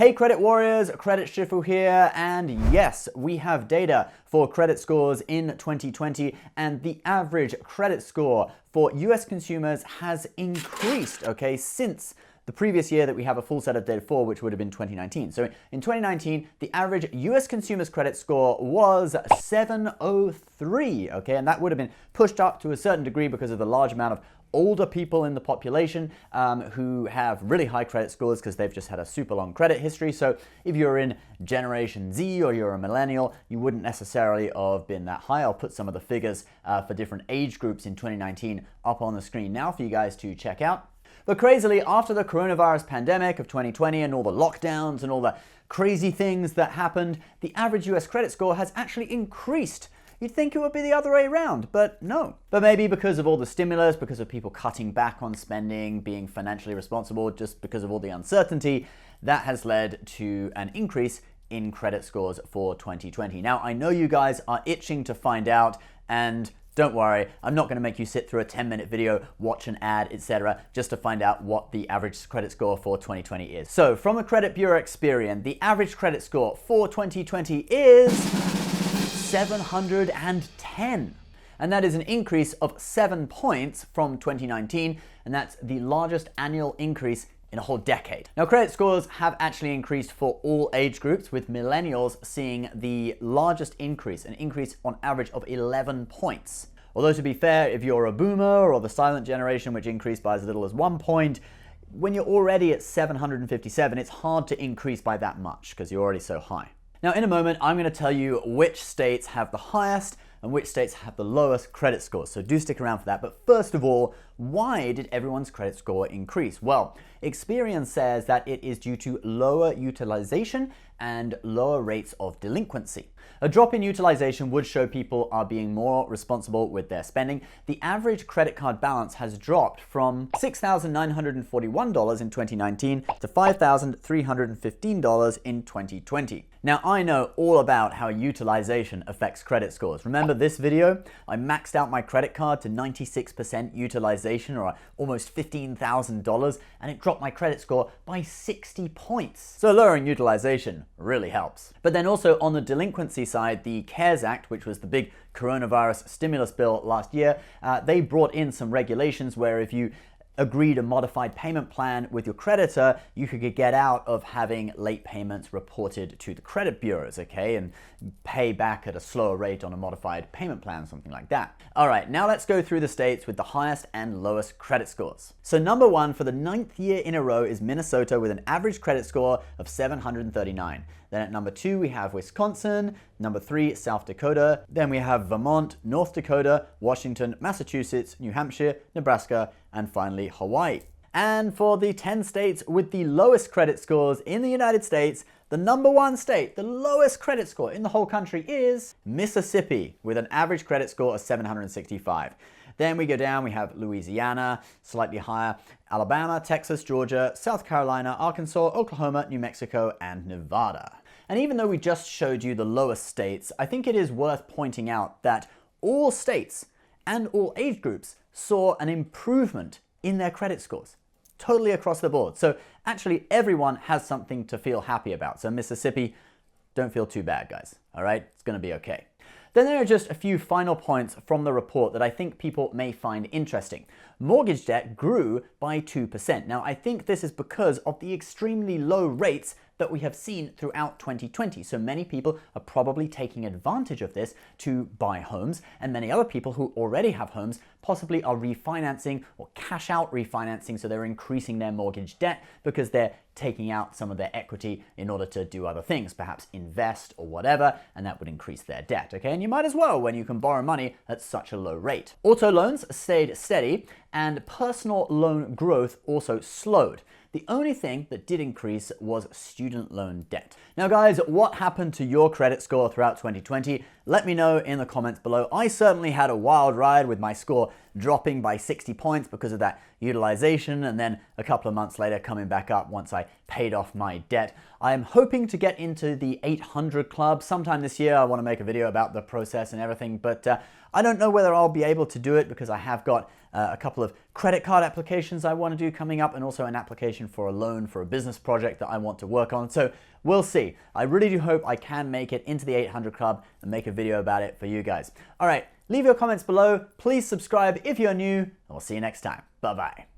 Hey credit warriors, Credit Shifu here, and yes, we have data for credit scores in 2020, and the average credit score for US consumers has increased, okay, since the previous year that we have a full set of data for, which would have been 2019. So in 2019, the average US consumer's credit score was 703, okay, and that would have been pushed up to a certain degree because of the large amount of older people in the population who have really high credit scores because they've just had a super long credit history. So if you're in Generation Z or you're a millennial, you wouldn't necessarily have been that high. I'll put some of the figures for different age groups in 2019 up on the screen now for you guys to check out. But crazily, after the coronavirus pandemic of 2020 and all the lockdowns and all the crazy things that happened, the average US credit score has actually increased. You'd think it would be the other way around, but no. But maybe because of all the stimulus, because of people cutting back on spending, being financially responsible, just because of all the uncertainty, that has led to an increase in credit scores for 2020. Now, I know you guys are itching to find out, and don't worry, I'm not going to make you sit through a 10-minute video, watch an ad, etc., just to find out what the average credit score for 2020 is. So, from the credit bureau Experian, the average credit score for 2020 is 710. And that is an increase of 7 points from 2019, and that's the largest annual increase in a whole decade. Now, credit scores have actually increased for all age groups, with millennials seeing the largest increase, an increase on average of 11 points. Although to be fair, if you're a boomer or the silent generation, which increased by as little as 1 point, when you're already at 757, it's hard to increase by that much because you're already so high. Now, in a moment, I'm going to tell you which states have the highest and which states have the lowest credit scores, so do stick around for that. But first of all, why did everyone's credit score increase? Well, Experian says that it is due to lower utilization and lower rates of delinquency. A drop in utilization would show people are being more responsible with their spending. The average credit card balance has dropped from $6,941 in 2019 to $5,315 in 2020. Now, I know all about how utilization affects credit scores. Remember this video? I maxed out my credit card to 96% utilization, or almost $15,000, and it dropped my credit score by 60 points. So lowering utilization really helps. But then also on the delinquency side, the CARES Act, which was the big coronavirus stimulus bill last year, they brought in some regulations where if you agreed a modified payment plan with your creditor, you could get out of having late payments reported to the credit bureaus, okay, and pay back at a slower rate on a modified payment plan, something like that. All right, now let's go through the states with the highest and lowest credit scores. So number one for the 9th year in a row is Minnesota with an average credit score of 739. Then at number 2, we have Wisconsin. Number 3, South Dakota. Then we have Vermont, North Dakota, Washington, Massachusetts, New Hampshire, Nebraska, and finally Hawaii. And for the 10 states with the lowest credit scores in the United States, the number 1 state, the lowest credit score in the whole country is Mississippi, with an average credit score of 765. Then we go down, we have Louisiana, slightly higher, Alabama, Texas, Georgia, South Carolina, Arkansas, Oklahoma, New Mexico, and Nevada. And even though we just showed you the lowest states, I think it is worth pointing out that all states and all age groups saw an improvement in their credit scores, totally across the board. So actually everyone has something to feel happy about. So Mississippi, don't feel too bad, guys, all right? It's gonna be okay. Then there are just a few final points from the report that I think people may find interesting. Mortgage debt grew by 2%. Now, I think this is because of the extremely low rates that we have seen throughout 2020. So many people are probably taking advantage of this to buy homes, and many other people who already have homes possibly are refinancing or cash out refinancing, so they're increasing their mortgage debt because they're taking out some of their equity in order to do other things, perhaps invest or whatever, and that would increase their debt, okay? And you might as well when you can borrow money at such a low rate. Auto loans stayed steady, and personal loan growth also slowed. The only thing that did increase was student loan debt. Now guys, what happened to your credit score throughout 2020? Let me know in the comments below. I certainly had a wild ride with my score dropping by 60 points because of that utilization, and then a couple of months later coming back up once I paid off my debt. I am hoping to get into the 800 club sometime this year. I want to make a video about the process and everything, but I don't know whether I'll be able to do it because I have got a couple of credit card applications I want to do coming up, and also an application for a loan for a business project that I want to work on. So we'll see. I really do hope I can make it into the 800 Club and make a video about it for you guys. All right, leave your comments below. Please subscribe if you're new, and we'll see you next time. Bye-bye.